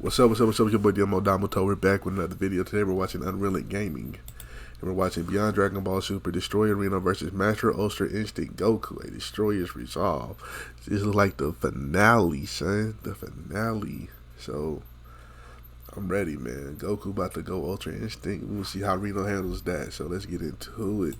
What's up, what's up, what's up, your boy Domuto. We're back with another video. Today we're watching UnrealEntGaming. And we're watching Beyond Dragon Ball Super Destroyer Rino versus Master Ultra Instinct Goku, a Destroyer's Resolve. This is like the finale, son. The finale. So, I'm ready, man. Goku about to go Ultra Instinct. We'll see how Rino handles that. So, let's get into it.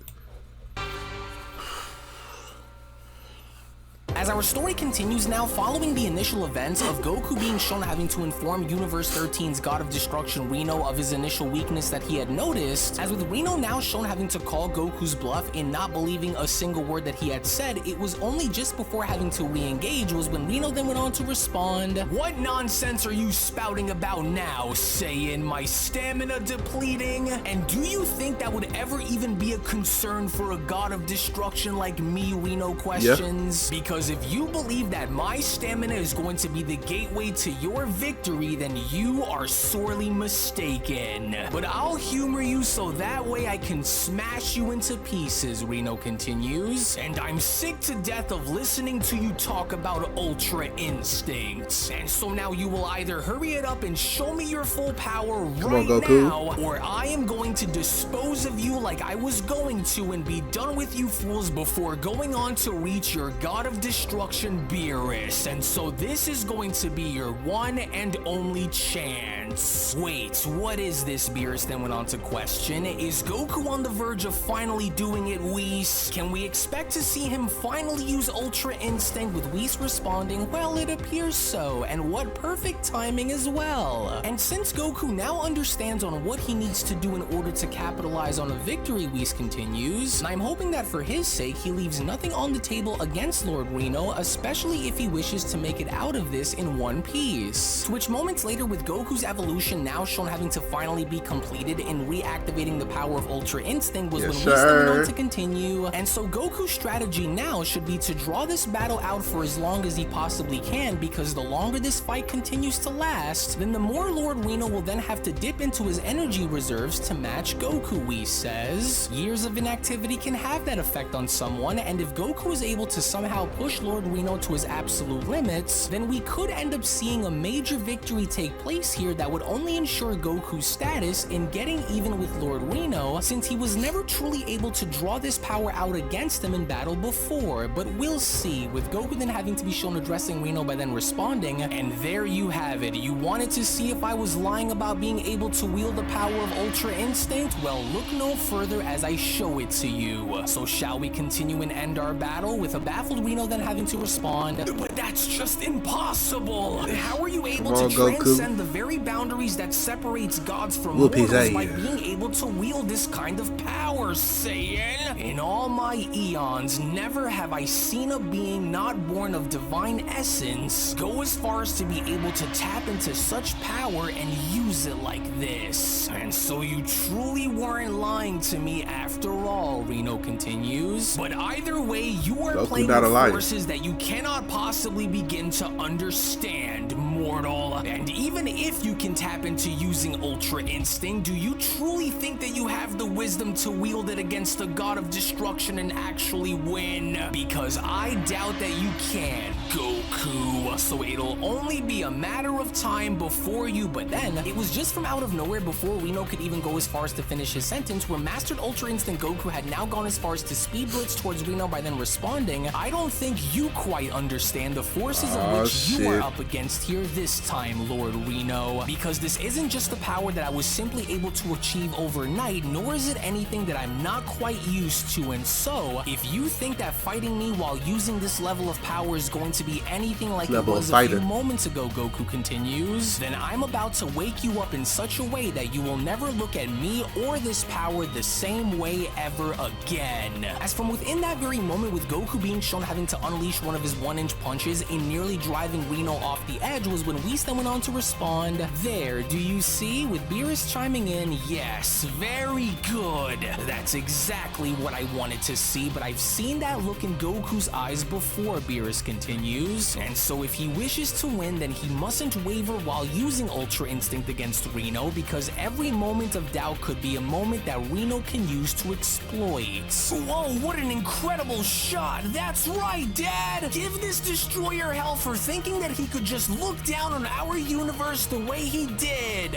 As our story continues now, following the initial events of Goku being shown having to inform Universe 13's God of Destruction Rino of his initial weakness that he had noticed, as with Rino now shown having to call Goku's bluff in not believing a single word that he had said, it was only just before having to re-engage was when Rino then went on to respond, "What nonsense are you spouting about now, Saiyan? My stamina depleting? And do you think that would ever even be a concern for a God of Destruction like me?" Rino questions. Yeah. Because if you believe that my stamina is going to be the gateway to your victory, then you are sorely mistaken. But I'll humor you so that way I can smash you into pieces, Rino continues. And I'm sick to death of listening to you talk about Ultra Instincts. And so now you will either hurry it up and show me your full power right now, or I am going to dispose of you like I was going to and be done with you fools before going on to reach your God of Destruction, Beerus. And so this is going to be your one and only chance. Wait, what is this? Beerus then went on to question. Is Goku on the verge of finally doing it, Whis? Can we expect to see him finally use Ultra Instinct, with Whis responding, well, it appears so, and what perfect timing as well. And since Goku now understands on what he needs to do in order to capitalize on a victory, Whis continues, and I'm hoping that for his sake he leaves nothing on the table against Lord Rino, especially if he wishes to make it out of this in one piece. To which moments later, with Goku's evolution now shown having to finally be completed in reactivating the power of Ultra Instinct, was when we went on to continue. And so Goku's strategy now should be to draw this battle out for as long as he possibly can, because the longer this fight continues to last, then the more Lord Rino will then have to dip into his energy reserves to match Goku, Whis says. Years of inactivity can have that effect on someone, and if Goku is able to somehow push Lord Rino to his absolute limits, then we could end up seeing a major victory take place here that would only ensure Goku's status in getting even with Lord Rino, since he was never truly able to draw this power out against him in battle before. But we'll see, with Goku then having to be shown addressing Rino by then responding, and there you have it. You wanted to see if I was lying about being able to wield the power of Ultra Instinct? Well, look no further as I show it to you. So shall we continue and end our battle, with a baffled Rino then having to respond, but that's just impossible. How are you able to transcend the very boundaries that separates gods from mortals by being able to wield this kind of power, Saiyan? In all my eons, never have I seen a being not born of divine essence go as far as to be able to tap into such power and use it like this. And so you truly weren't lying to me after all, Rino continues. But either way, you are playing with forces that you cannot possibly begin to understand, mortal. And even if you can tap into using Ultra Instinct, do you truly think that you have the wisdom to wield it against a God of Destruction and actually win? Because I doubt that you can, Goku. So it'll only be a matter of time before you. But then, it was just from out of nowhere, before Rino could even go as far as to finish his sentence, where Mastered Ultra Instinct Goku had now gone as far as to speed blitz towards Rino by then responding, I don't think you quite understand the forces of which you are up against here this time, Lord Rino. Because this isn't just the power that I was simply able to achieve overnight, nor is it anything that I'm not quite used to. And so, if you think that fighting me while using this level of power is going to be anything like it was a few moments ago, Goku continues, then I'm about to wake you up in such a way that you will never look at me or this power the same way ever again. As from within that very moment, with Goku being shown having to unleash one of his 1-inch punches in nearly driving Rino off the edge, was when Whis then went on to respond, there, do you see? With Beerus chiming in, yes, very good. That's exactly what I wanted to see, but I've seen that look in Goku's eyes before, Beerus continues. And so if he wishes to win, then he mustn't waver while using Ultra Instinct against Rino, because every moment of doubt could be a moment that Rino can use to exploit. Whoa, what an incredible shot! That's right, Dad! Give this destroyer hell for thinking that he could just look down on our universe the way he did.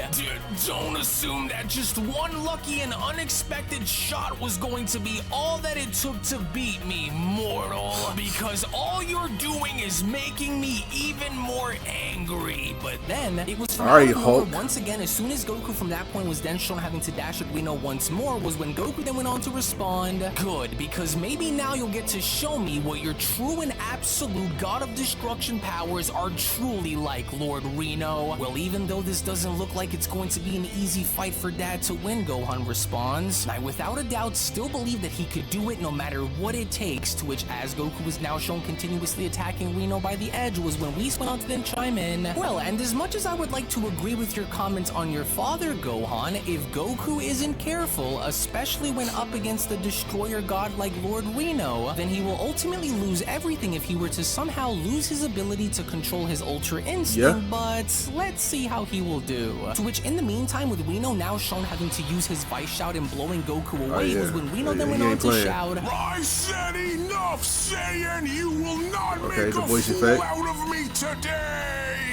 Don't assume that just one lucky and unexpected shot was going to be all that it took to beat me, mortal. Because all you're doing is making me even more angry. But then it was from Alright, out of nowhere, Hulk. once again, as soon as Goku from that point was then shown having to dash at Rino once more, was when Goku then went on to respond, good, because maybe now you'll get to show me what your true and absolute God of Destruction powers are truly like, Lord Rino. Well, even though this doesn't look like it's going to be an easy fight for Dad to win, Gohan responds, I without a doubt still believe that he could do it no matter what it takes, to which as Goku was now shown continuously attacking Rino by the edge was when Whis went on to then chime in, well, and as much as I would like to agree with your comments on your father, Gohan, if Goku isn't careful, especially when up against the destroyer god like Lord Rino, then he will ultimately lose everything if he were to somehow lose his ability to control his Ultra Instinct, but let's see how he will do. To which in the meantime, with Rino now shown having to use his Vice Shout and blowing Goku away, was when Rino then went on to shout, I said enough, Saiyan! You will not make a the voice fool effect. out of me today!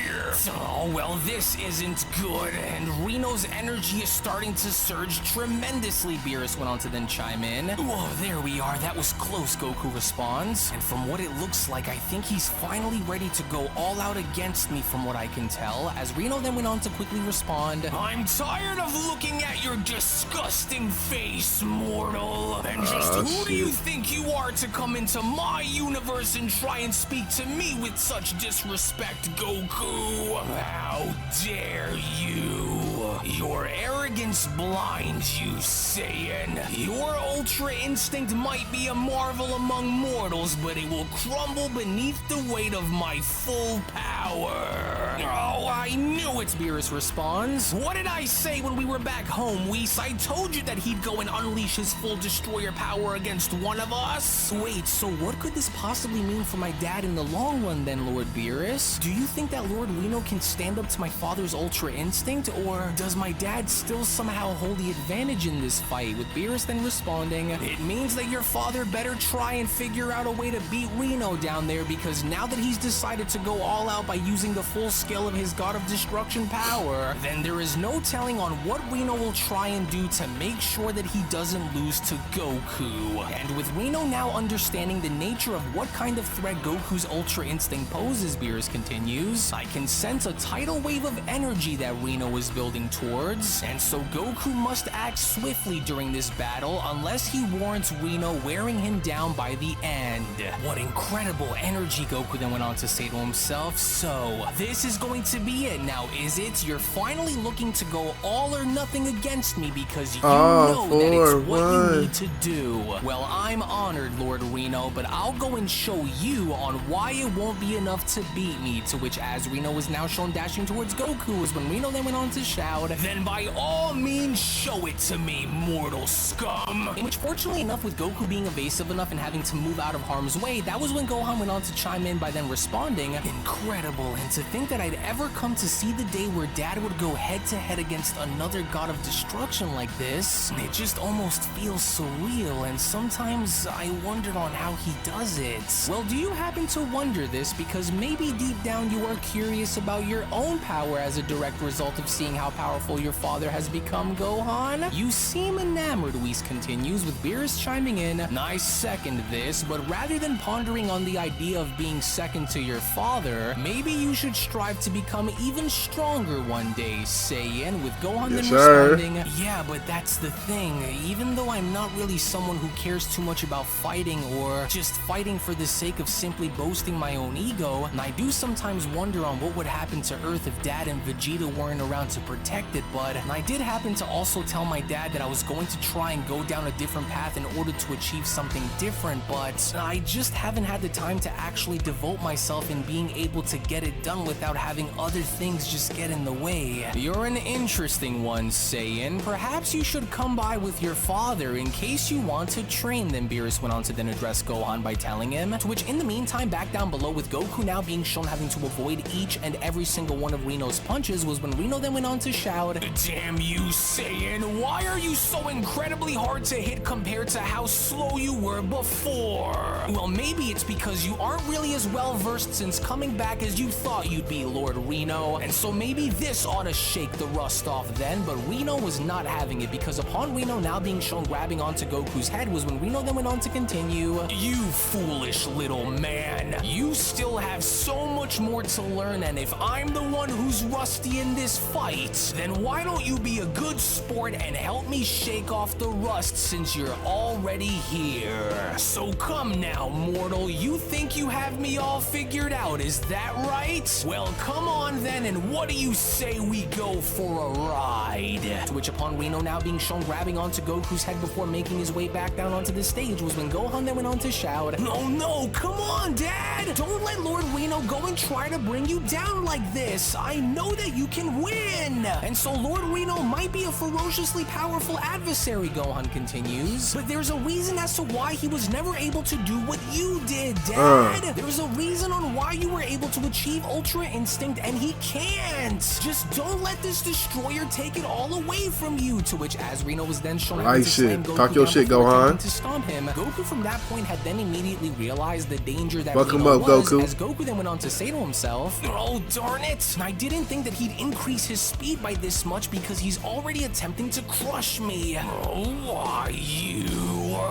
Oh, well, this isn't good, and Rino's energy is starting to surge tremendously, Beerus went on to then chime in. Whoa, there we are, that was close, Goku responds. And from what it looks like, I think he's finally ready to go all out against me from what I can tell, as Rino then went on to quickly respond, I'm tired of looking at your disgusting face, mortal. And just who do you think you are to come into my universe and try and speak to me with such disrespect, Goku? How dare you? Your arrogance blinds you, Saiyan. Your Ultra Instinct might be a marvel among mortals, but it will crumble beneath the weight of my full power. Oh, I knew it, Beerus responds. What did I say when we were back home, Whis? I told you that he'd go and unleash his full destroyer power against one of us. Wait, so what could this possibly mean for my dad in the long run then, Lord Beerus? Do you think that Lord Rino can stand up to my father's Ultra Instinct, or does my dad still somehow hold the advantage in this fight? With Beerus then responding, it means that your father better try and figure out a way to beat Rino down there, because now that he's decided to go all out by using the full scale of his God of Destruction power, then there is no telling on what Rino will try and do to make sure that he doesn't lose to Goku. And with Rino now understanding the nature of what kind of threat Goku's Ultra Instinct poses, Beerus continues, I can sense a tidal wave of energy that Rino is building towards, and so Goku must act swiftly during this battle unless he warrants Rino wearing him down by the end. What incredible energy, Goku then went on to say to himself. So, this is going to be it now, is it? You're finally looking to go all or nothing against me because you know that it's what you need to do. Well, I'm honored, Lord Rino, but I'll go and show you on why it won't be enough to beat me, to which as Rino was now shown dashing towards Goku was when Rino then went on to shout, then by all means show it to me, mortal scum. In which, fortunately enough, with Goku being evasive enough and having to move out of harm's way, that was when Gohan went on to chime in by then responding, incredible, and to think that I'd ever come to see the day where Dad would go head to head against another God of Destruction like this, it just almost feels surreal, and sometimes I wondered on how he does it. Well, do you happen to wonder this because maybe deep down you are curious about your own power as a direct result of seeing how powerful your father has become, Gohan? You seem enamored, Whis continues, with Beerus chiming in, I second this, but rather than pondering on the idea of being second to your father, maybe you should strive to become even stronger one day, Saiyan, with Gohan then responding, yeah, but that's the thing, even though I'm not really someone who cares too much about fighting or just fighting for the sake of simply boasting my own ego, and I do sometimes wonder on what would happen to Earth if Dad and Vegeta weren't around to protect it, but I did happen to also tell my dad that I was going to try and go down a different path in order to achieve something different, but I just haven't had the time to actually devote myself in being able to get it done without having other things just get in the way. You're an interesting one, Saiyan. Perhaps you should come by with your father in case you want to train them, Beerus went on to then address Gohan by telling him, to which in the meantime, back down below with Goku now being shown having to avoid each and every single one of Rino's punches was when Rino then went on to shout, damn you, Saiyan. Why are you so incredibly hard to hit compared to how slow you were before? Well, maybe it's because you aren't really as well versed since coming back as you thought you'd be, Lord Rino, and so maybe this ought to shake the rust off then, but Rino was not having it, because upon Rino now being shown grabbing onto Goku's head was when Rino then went on to continue. You foolish little man. You still have so much more to learn, and if I'm the one who's rusty in this fight, then why don't you be a good sport and help me shake off the rust since you're already here? So come now, mortal, you think you have me all figured out, is that right? Well, come on then, and what do you say we go for a ride? To which upon Rino now being shown grabbing onto Goku's head before making his way back down onto the stage was when Gohan then went on to shout, "Oh no, come on, Dad! Don't let Lord Rino go and try to bring you down like this. I know that you can win!" And so Lord Rino might be a ferociously powerful adversary, Gohan continues, but there's a reason as to why he was never able to do what you did, Dad. There's a reason on why you were able to achieve Ultra Instinct and he can't. Just don't let this destroyer take it all away from you. To which, as Rino was then shown having to slam Goku talk your down shit, before Gohan. attempting to stomp him, Goku from that point had then immediately realized the danger that Fuck him Rino up, was, Goku. as Goku then went on to say to himself, "Oh darn it, I didn't think that he'd increase his speed by this much because he's already attempting to crush me. Oh, why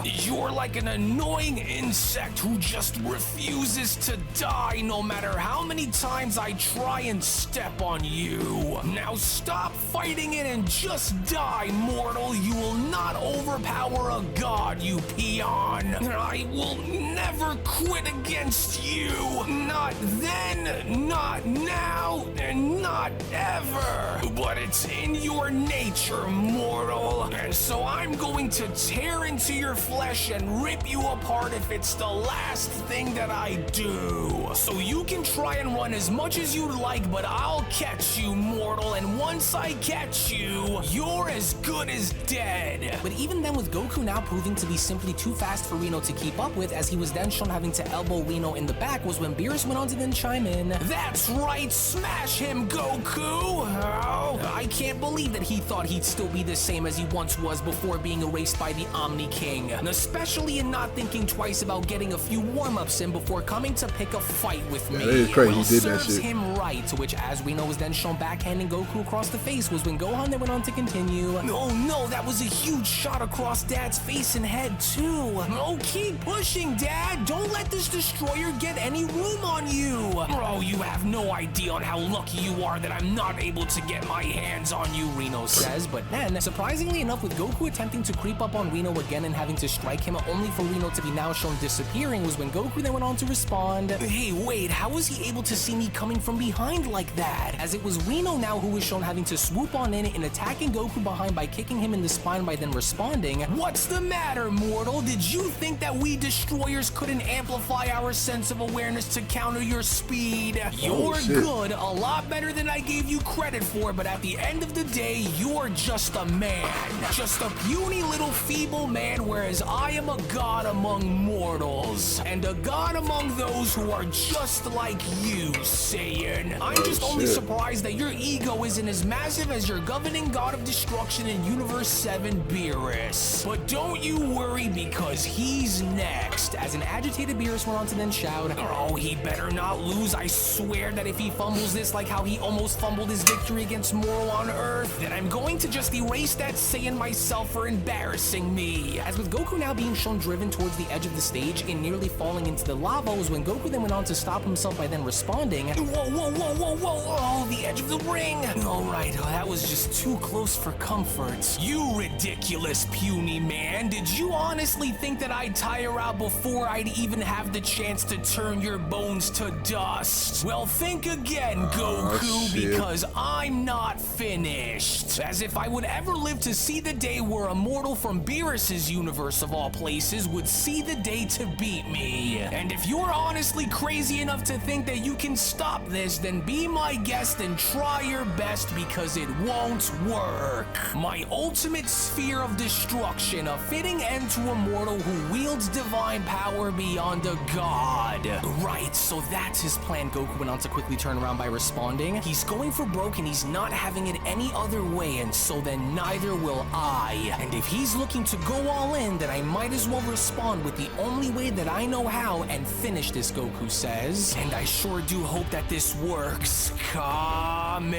you're like an annoying insect who just refuses to die no matter how many times I try and step on you. Now stop fighting it and just die, mortal. You will not overpower a god, you peon. I will never quit against you. Not then, not now, and not ever. But it's in your nature, mortal. And so I'm going to tear into your flesh and rip you apart if it's the last thing that I do. So you can try and run as much as you like, but I'll catch you, mortal. And once I catch you, you're as good as dead." But even then, with Goku now proving to be simply too fast for Rino to keep up with, as he was then shown having to elbow Rino in the back, was when Beerus went on to then chime in, "That's right, smash him, Goku!" Oh, I can't believe that he thought he'd still be the same as he once was before being erased by the Omni King, and especially in not thinking twice about getting a few warm-ups in before coming to pick a fight with me. That is crazy. Well, He did that serves shit. him right. To which, as Rino was then shown backhanding Goku across the face, was when Gohan then went on to continue, "Oh no, that was a huge shot across Dad's face and head too. Oh, keep pushing, Dad. Don't let this destroyer get any room on you. Oh, you have no idea on how lucky you are that I'm not able to get my hands on you," Rino says. But then, surprisingly enough, with Goku attempting to creep up on Rino again and having to strike him only for Rino to be now shown disappearing, was when Goku then went on to respond, "Hey, wait, how was he able to see me coming from behind like that?" As it was Rino now who was shown having to swoop on in and attacking Goku behind by kicking him in the spine by then responding, "What's the matter, mortal? Did you think that we destroyers couldn't amplify our sense of awareness to counter your speed? You're good, a lot better than I gave you credit for, but at the end of the day, you're just a man. Just a puny little feeble man, whereas I am a god among mortals, and a god among those who are just like you, Saiyan. I'm just only surprised that your ego isn't as massive as your governing god of destruction in Universe 7, Beerus. But don't you worry, because he's next." As an agitated Beerus went on to then shout, "Oh, he better not lose. I swear that if he fumbles this like how he almost fumbled his victory against Moro on Earth, then I'm going to just erase that Saiyan myself for embarrassing me." As with Goku now being shown driven towards the edge of the stage and nearly falling into the lava, was when Goku then went on to stop himself by then responding, "Whoa, whoa, whoa, whoa, whoa, oh, the edge of the ring. Alright, that was just too close for comfort. You ridiculous puny man. Did you honestly think that I'd tire out before I'd even have the chance to turn your bones to dust? Well, think again, Goku, because I'm not finished. As if I would ever live to see the day where a mortal from Beerus's universe of all places would see the day to beat me. And if you're honestly crazy enough to think that you can stop this, then be my guest and try your best, because it won't work. My ultimate sphere of destruction, a fitting end to a mortal who wields divine power beyond a god." Right, so that's his plan, Goku went on to quickly turn around by responding. He's going for broke and he's not having it any other way, and so then neither will I. And if he's looking to go all in, then I might as well respond with the only way that I know how and finish this, Goku says. And I sure do hope that this works. Kame.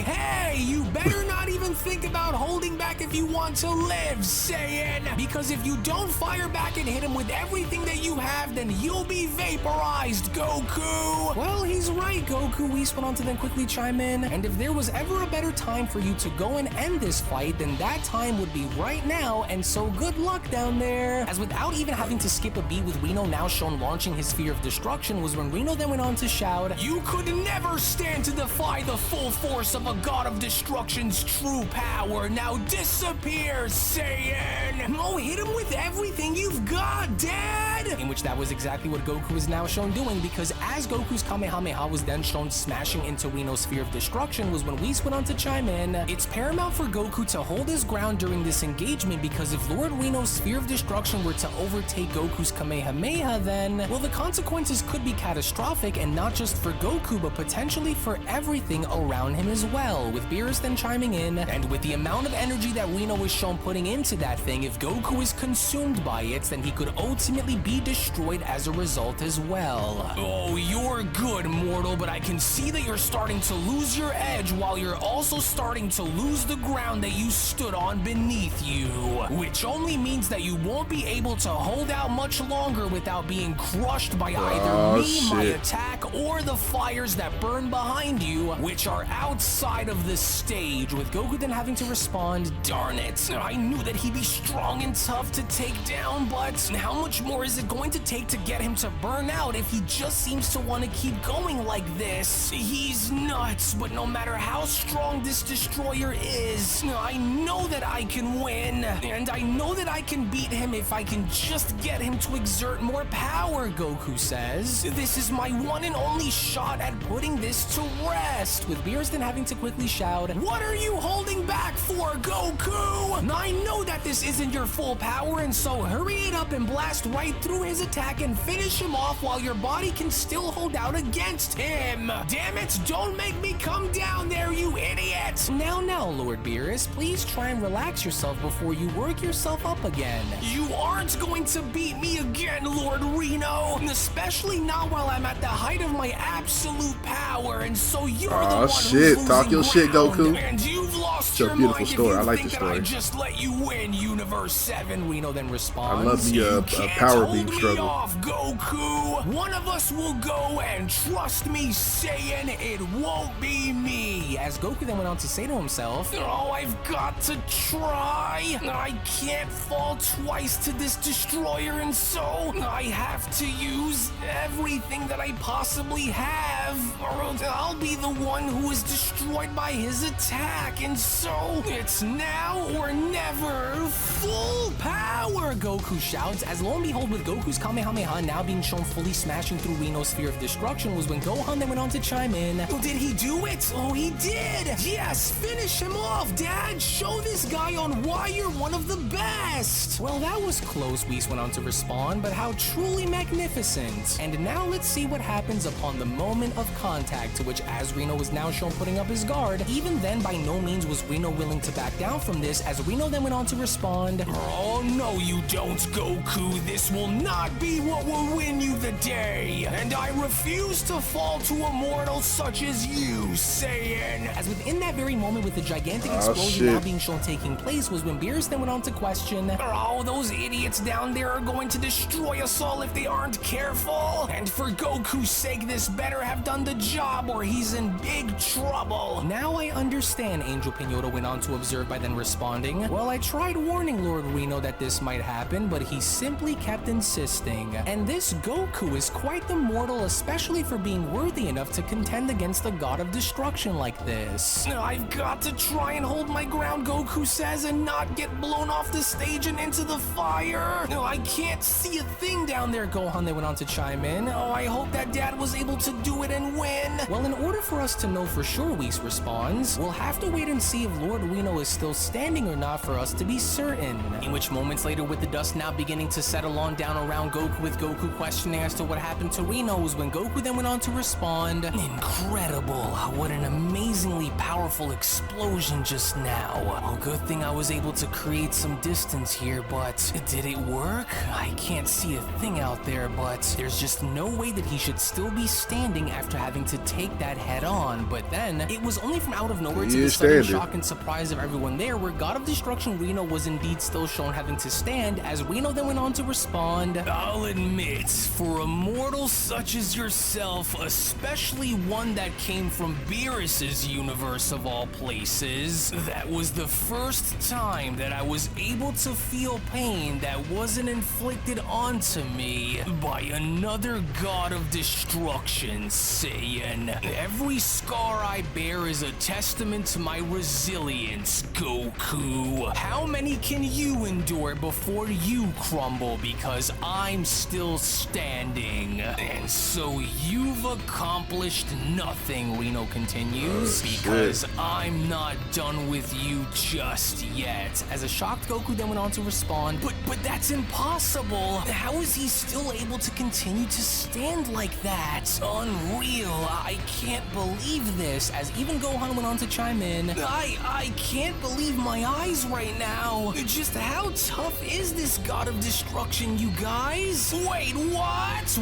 Hey, you better not even think about holding back if you want to live, Saiyan. Because if you don't fire back and hit him with everything that you have, then you'll be vaporized, Goku. Well, he's right, Goku. Whis went on to then quickly chime in. And if there was ever a better time for you to go and end this fight, then that time would be right now. And so good luck down there. As without even having to skip a beat, with Rino now shown launching his sphere of destruction, was when Rino then went on to shout, "You could never stand to defy the full force of a god of destruction's true power. Now disappear, Saiyan! Oh, hit him with everything you've got, Dad!" In which that was exactly what Goku is now shown doing, because as Goku's Kamehameha was then shown smashing into Rino's sphere of destruction, was when Whis went on to chime in, "It's paramount for Goku to hold his ground during this engagement, because if Lord Rino's sphere of destruction were to overtake Goku's Kamehameha, then, well, the consequences could be catastrophic, and not just for Goku, but potentially for everything around him as well," with Beerus then chiming in, "And with the amount of energy that Rino was shown putting into that thing, if Goku is consumed by it, then he could ultimately be destroyed as a result as well." Oh, you're good, mortal, but I can see that you're starting to lose your edge while you're also starting to lose the ground that you stood on beneath you, which only means that you won't be able to hold out much longer without being crushed by either me, my attack, or the fires that burn behind you, which are outside of the stage, with Goku then having to respond, "Darn it, I knew that he'd be strong and tough to take down, but how much more is it going to take to get him to burn out if he just seems to want to keep going like this? He's nuts, but no matter how strong this destroyer is, I know that I can win, and I know that I can beat him if I can just get him to exert more power," Goku says. "This is my one and only shot at putting this to rest," with Beerus then having to quickly shout, "What are you holding back for, Goku? I know that this isn't your full power, and so hurry it up and blast right through his attack and finish him off while your body can still hold out against him. Damn it, don't make me come down there, you idiot!" Now, Lord Beerus, please try and relax yourself before you work yourself up again. "You aren't going to beat me again, Lord Rino, especially not while I'm at the height of my absolute power, and so you're the one who's losing talk your shit, Goku. And you've lost It's a your beautiful mind story. if you I like think the that I story. just let you win, Universe 7, Rino then responds. I love the "You can't power hold beam me struggle. off, Goku. One of us will go, and trust me, Saiyan, it won't be me." As Goku then went on to say to himself, "Oh, I've got to try. I can't fall twice to this destroyer, and so I have to use everything that I possibly have, or I'll be the one who is destroyed by his attack, and so it's now or never. Full power!" Goku shouts, as lo and behold, with Goku's Kamehameha now being shown fully smashing through Rino's sphere of destruction, was when Gohan then went on to chime in. "Did he do it? Oh, he did! Yes, finish him off, Dad! Show this guy on why you're one of the best!" Well, that was close, Whis went on to respond, but how truly magnificent. And now let's see what happens upon the moment of contact, to which as Rino was now shown putting up his guard, even then by no means was Rino willing to back down from this, as Rino then went on to respond, "Oh, no you don't, Goku. This will not be what will win you the day, and I refuse to fall to a mortal such as you, Saiyan." As within that very moment, with the gigantic explosion now being shown taking place, was when Beerus then went on to question, "Oh, those idiots down there are going to destroy us all if they aren't careful, and for Goku's sake, this better have done the job or he's in big trouble." Now I understand, Angel Pinota went on to observe by then responding, "Well, I tried warning Lord Rino that this might happen, but he simply kept insisting. And this Goku is quite the mortal, especially for being worthy enough to contend against the god of destruction like this. I've got to try and hold my ground," Goku says, "and not get blown off the stage and into the fire. I can't see a thing down there," Gohan then went on to chime in. "Oh, I hope that Dad was able to do it and win." Well, in order for us to know for sure, Whis responds, "we'll have to wait and see if if Lord Rino is still standing or not for us to be certain. In which moments later, with the dust now beginning to settle on down around Goku, with Goku questioning as to what happened to Rino, was when Goku then went on to respond, "Incredible, what an amazingly powerful explosion just now. Well, good thing I was able to create some distance here, but did it work? I can't see a thing out there, but there's just no way that he should still be standing after having to take that head on." But then, it was only from out of nowhere to the sudden shock and surprise of everyone there, where God of Destruction Rino was indeed still shown having to stand, as Rino then went on to respond, "I'll admit, for a mortal such as yourself, especially one that came from Beerus's universe of all places, that was the first time that I was able to feel pain that wasn't inflicted onto me by another God of Destruction, Saiyan. Every scar I bear is a testament to my resilience, Goku. How many can you endure before you crumble? Because I'm still standing. And so you've accomplished nothing," Rino continues, "because I'm not done with you just yet." As a shocked Goku then went on to respond, But that's impossible. How is he still able to continue to stand like that? Unreal. I can't believe this." As even Gohan went on to chime in, I can't believe my eyes right now. Just how tough is this God of Destruction, you guys? Wait, what?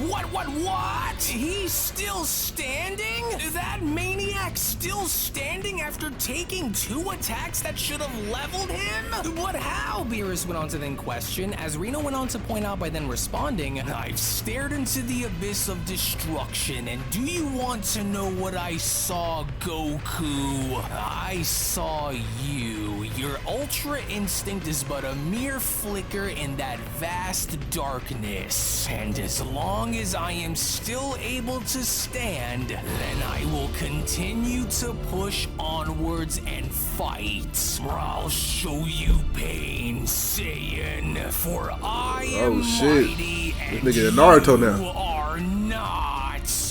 What? He's still standing? That maniac's still standing after taking 2 attacks that should have leveled him? But how? Beerus went on to then question, as Rino went on to point out by then responding, "I've stared into the abyss of destruction, and do you want to know what I saw, Goku? I saw you. Your Ultra Instinct is but a mere flicker in that vast darkness. And as long as I am still able to stand, then I will continue to push onwards and fight. I'll show you pain, Saiyan, for I am mighty and this nigga Naruto you now. are not."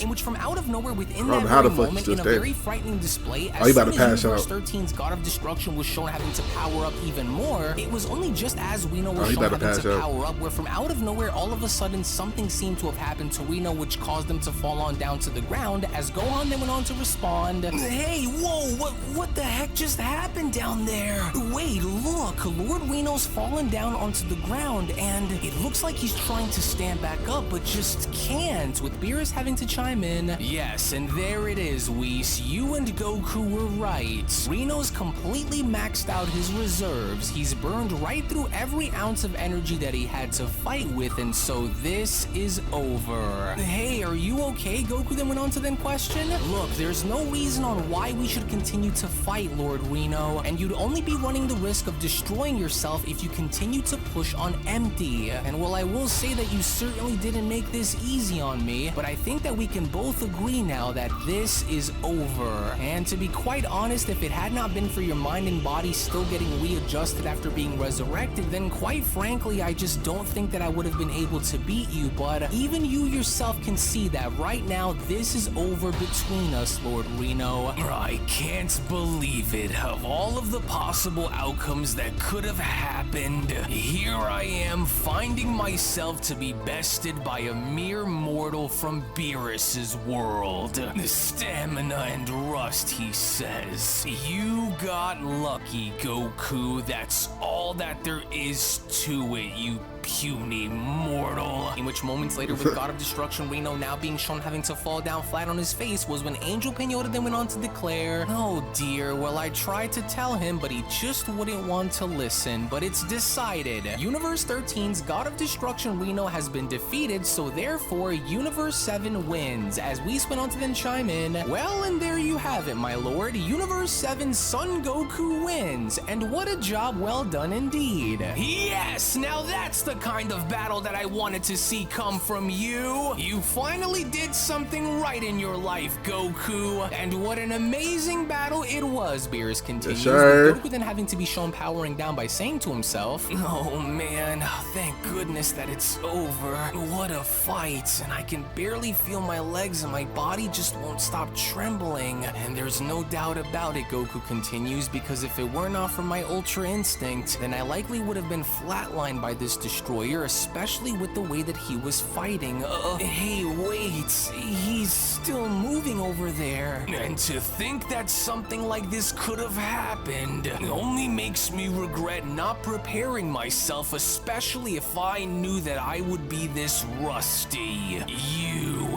In which, from out of nowhere, within Bro, that how the very fuck moment, you in a still very frightening display, Oh, as you about soon to as pass Universe out. 13's God of Destruction was shown having to power up even more, it was only just as Rino was he shown about to having to pass out. power up, where from out of nowhere, all of a sudden, something seemed to have happened to Rino, which caused him to fall on down to the ground, as Gohan then went on to respond, "Hey, whoa, what the heck just happened down there? Wait, look, Lord Rino's fallen down onto the ground, and it looks like he's trying to stand back up, but just can't," with Beerus having to chime in, "Yes, and there it is, Whis. You and Goku were right. Rino's completely maxed out his reserves. He's burned right through every ounce of energy that he had to fight with, and so this is over." "Hey, are you okay?" Goku then went on to then question. "Look, there's no reason on why we should continue to fight, Lord Rino, and you'd only be running the risk of destroying yourself if you continue to push on empty. And while I will say that you certainly didn't make this easy on me, but I think that we can both agree now that this is over. And to be quite honest, if it had not been for your mind and body still getting readjusted after being resurrected, then quite frankly, I just don't think that I would have been able to beat you. But even you yourself can see that right now, this is over between us, Lord Rino. I can't believe it. Of all of the possible outcomes that could have happened, here I am finding myself to be bested by a mere mortal from Beerus's world. Stamina and rust, he says. You got lucky, Goku. That's all that there is to it, you puny mortal. In which moments later, with God of Destruction Rino now being shown having to fall down flat on his face, was when Angel Pinata then went on to declare, "Oh dear, well I tried to tell him, but he just wouldn't want to listen. But it's decided. Universe 13's God of Destruction Rino has been defeated, so therefore Universe 7 wins." As Whis went on to then chime in, "Well, and there you have it, my lord. Universe 7's Son Goku wins. And what a job well done indeed." Yes, now that's the kind of battle that I wanted to see come from you. You finally did something right in your life, Goku. And what an amazing battle it was, Beerus continues, with Goku then having to be shown powering down by saying to himself, oh man, thank goodness that it's over. What a fight, and I can barely feel my legs and my body just won't stop trembling. And there's no doubt about it, Goku continues, because if it were not for my Ultra Instinct, then I likely would have been flatlined by this destroyer, especially with the way that he was fighting. Hey, wait, he's still moving over there. And to think that something like this could have happened only makes me regret not preparing myself, especially if I knew that I would be this rusty.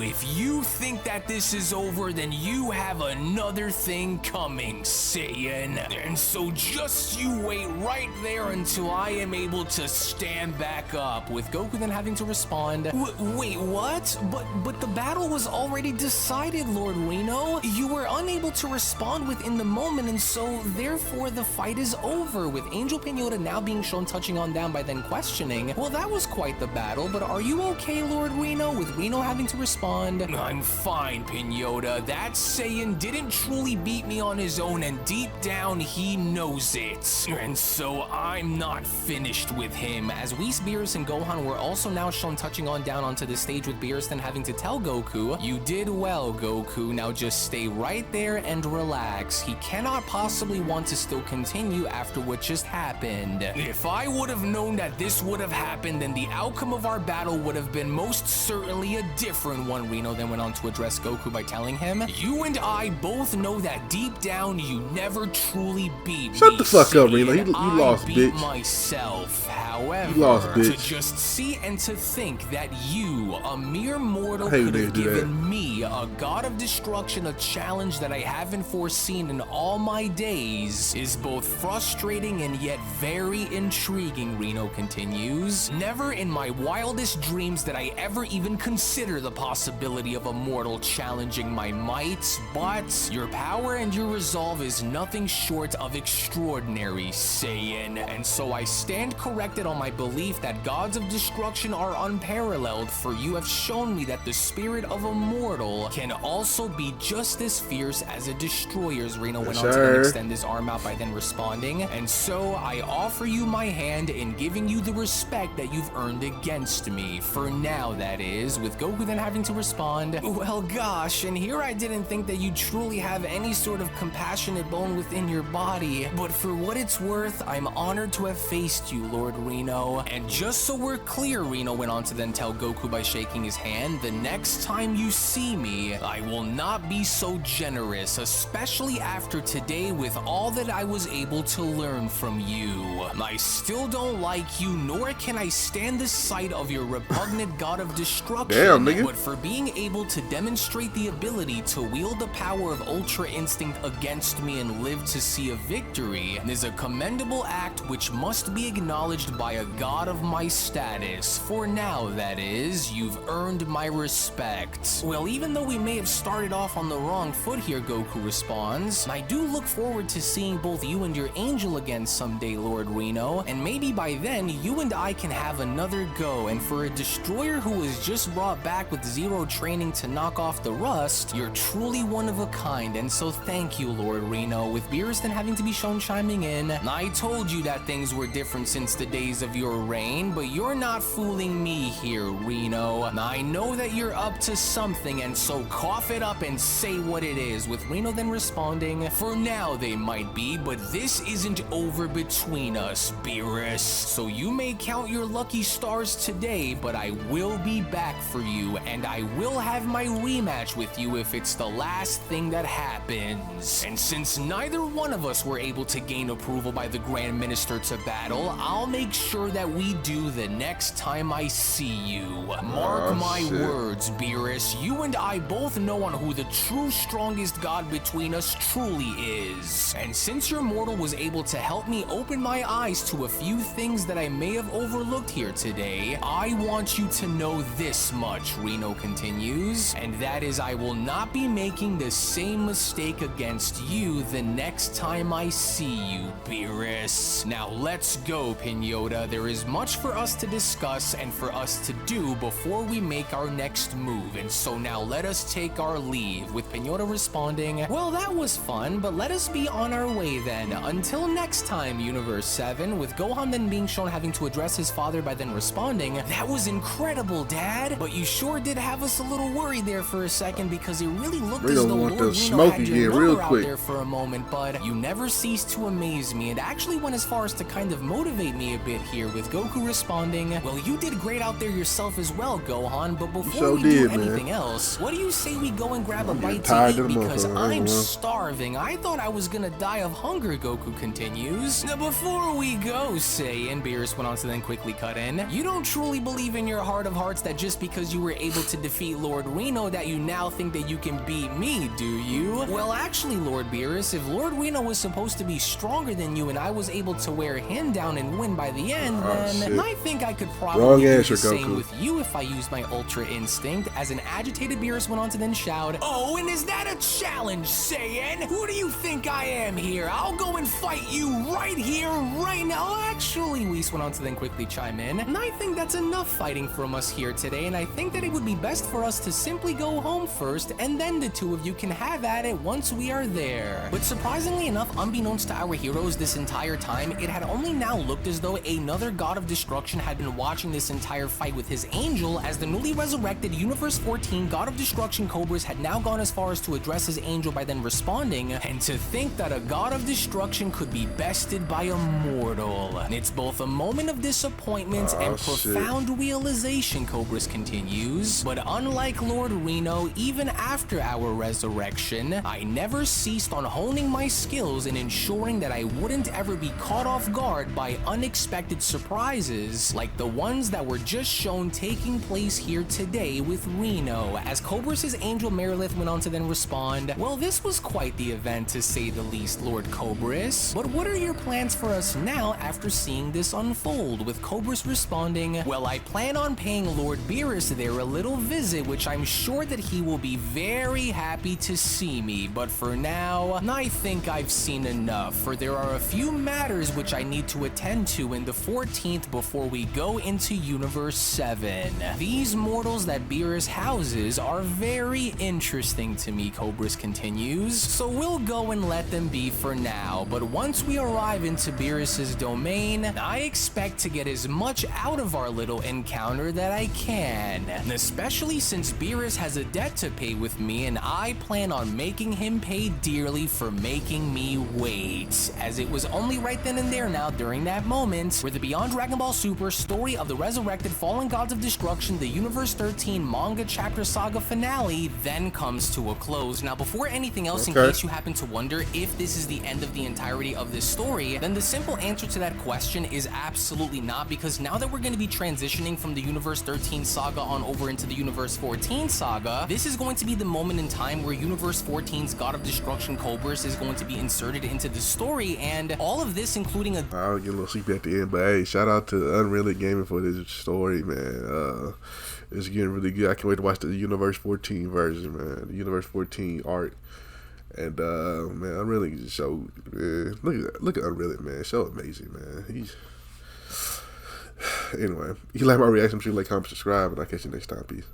If you think that this is over, then you have another thing coming, Saiyan. And so just you wait right there until I am able to stand back up, with Goku then having to respond, wait, what? But the battle was already decided, Lord Rino. You were unable to respond within the moment, and so therefore the fight is over, with Angel Pinota now being shown touching on down by then questioning, well, that was quite the battle, but are you okay, Lord Rino? With Rino having to respond, I'm fine, Pinota. That Saiyan didn't truly beat me on his own, and deep down he knows it. And so I'm not finished with him, as Whis, Beerus, and Gohan were also now shown touching on down onto the stage, with Beerus then having to tell Goku, you did well, Goku. Now just stay right there and relax. He cannot possibly want to still continue after what just happened. If I would have known that this would have happened, then the outcome of our battle would have been most certainly a different one. Rino then went on to address Goku by telling him, you and I both know that deep down you never truly beat me. Shut the fuck up, Rino. You lost, bitch. Myself, however, you lost, bitch. To just see and to think that you, a mere mortal, could have given me, a god of destruction, a challenge that I haven't foreseen in all my days is both frustrating and yet very intriguing, Rino continues. Never in my wildest dreams did I ever even consider the possibility of a mortal challenging my might, but your power and your resolve is nothing short of extraordinary, Saiyan. And so I stand corrected on my belief that gods of destruction are unparalleled, for you have shown me that the spirit of a mortal can also be just as fierce as a destroyer's. Rino went on to then extend his arm out by then responding, and so I offer you my hand in giving you the respect that you've earned against me. For now, that is, with Goku then having to respond, well, gosh, and here I didn't think that you truly have any sort of compassionate bone within your body, but for what it's worth, I'm honored to have faced you, Lord Rino. And just so we're clear, Rino went on to then tell Goku by shaking his hand, the next time you see me, I will not be so generous, especially after today with all that I was able to learn from you. I still don't like you, nor can I stand the sight of your repugnant god of destruction. Damn, nigga. But for being able to demonstrate the ability to wield the power of Ultra Instinct against me and live to see a victory is a commendable act which must be acknowledged by a god of my status. For now, that is, you've earned my respect. Well, even though we may have started off on the wrong foot here, Goku responds, I do look forward to seeing both you and your angel again someday, Lord Rino, and maybe by then you and I can have another go. And for a destroyer who was just brought back with zero training to knock off the rust, you're truly one of a kind, and so thank you, Lord Rino, with Beerus then having to be shown chiming in, I told you that things were different since the days of your reign, but you're not fooling me here, Rino. I know that you're up to something, and so cough it up and say what it is, with Rino then responding, for now they might be, but this isn't over between us, Beerus. So you may count your lucky stars today, but I will be back for you, and I will have my rematch with you if it's the last thing that happens. And since neither one of us were able to gain approval by the Grand Minister to battle, I'll make sure that we do the next time I see you. Mark my words, Beerus, you and I both know on who the true strongest god between us truly is. And since your mortal was able to help me open my eyes to a few things that I may have overlooked here today, I want you to know this much, Rino continues, and that is I will not be making the same mistake against you the next time I see you, Beerus. Now let's go, Pinota. There is much much for us to discuss and for us to do before we make our next move, and so now let us take our leave, with Pinota responding, well, that was fun, but let us be on our way then. Until next time, Universe 7, with Gohan then being shown having to address his father by then responding, that was incredible, Dad, but you sure did have us a little worried there for a second, because it really looked as though Lord Rino had your number out there for a moment, but you never ceased to amaze me, and actually went as far as to kind of motivate me a bit here, with Goku responding, well, you did great out there yourself as well, Gohan, but before we do anything else, what do you say we go and grab a bite to eat, because I'm starving. I thought I was gonna die of hunger, Goku continues. Now, before we go, Saiyan, Beerus went on to then quickly cut in, you don't truly believe in your heart of hearts that just because you were able to defeat Lord Rino that you now think that you can beat me, do you? Well, actually, Lord Beerus, if Lord Rino was supposed to be stronger than you and I was able to wear him down and win by the end, then I think I could probably do the same with you if I used my Ultra Instinct. As an agitated Beerus went on to then shout, oh, and is that a challenge, Saiyan? Who do you think I am here? I'll go and fight you right here, right now. Actually, Whis went on to then quickly chime in, and I think that's enough fighting from us here today, and I think that it would be best for us to simply go home first, and then the two of you can have at it once we are there. But surprisingly enough, unbeknownst to our heroes this entire time, it had only now looked as though another god of destruction had been watching this entire fight with his angel, as the newly resurrected Universe 14 god of destruction Cobras had now gone as far as to address his angel by then responding, and to think that a god of destruction could be bested by a mortal. It's both a moment of disappointment and profound realization, Cobras continues, but unlike Lord Rino, even after our resurrection, I never ceased on honing my skills and ensuring that I wouldn't ever be caught off guard by unexpected surprises like the ones that were just shown taking place here today with Rino. As Cobras' angel Merilith went on to then respond, well, this was quite the event to say the least, Lord Cobras, but what are your plans for us now after seeing this unfold? With Cobras responding, well, I plan on paying Lord Beerus there a little visit, which I'm sure that he will be very happy to see me, but for now, I think I've seen enough, for there are a few matters which I need to attend to in the 14th before we go into Universe 7. These mortals that Beerus houses are very interesting to me, Cobras continues, so we'll go and let them be for now, but once we arrive into Beerus' domain, I expect to get as much out of our little encounter that I can, especially since Beerus has a debt to pay with me, and I plan on making him pay dearly for making me wait, as it was only right then and there now during that moment where the Beyond Dragon Ball Super Story of the Resurrected Fallen Gods of Destruction, the Universe 13 manga chapter saga finale then comes to a close. Now, before anything else, in case you happen to wonder if this is the end of the entirety of this story, then the simple answer to that question is absolutely not, because now that we're going to be transitioning from the Universe 13 saga on over into the Universe 14 saga, this is going to be the moment in time where Universe 14's God of Destruction Cobras is going to be inserted into the story, and all of this including a... I'll get a little sleepy at the end, but hey, shout out to UnrealEntGaming for this story, man. It's getting really good. I can't wait to watch the Universe 14 version, man. The Universe 14 art. And man, I'm really just so man. Look at Unreal, man. So amazing, man. He's anyway. If you like my reaction, please like, comment, subscribe, and I'll catch you next time. Peace.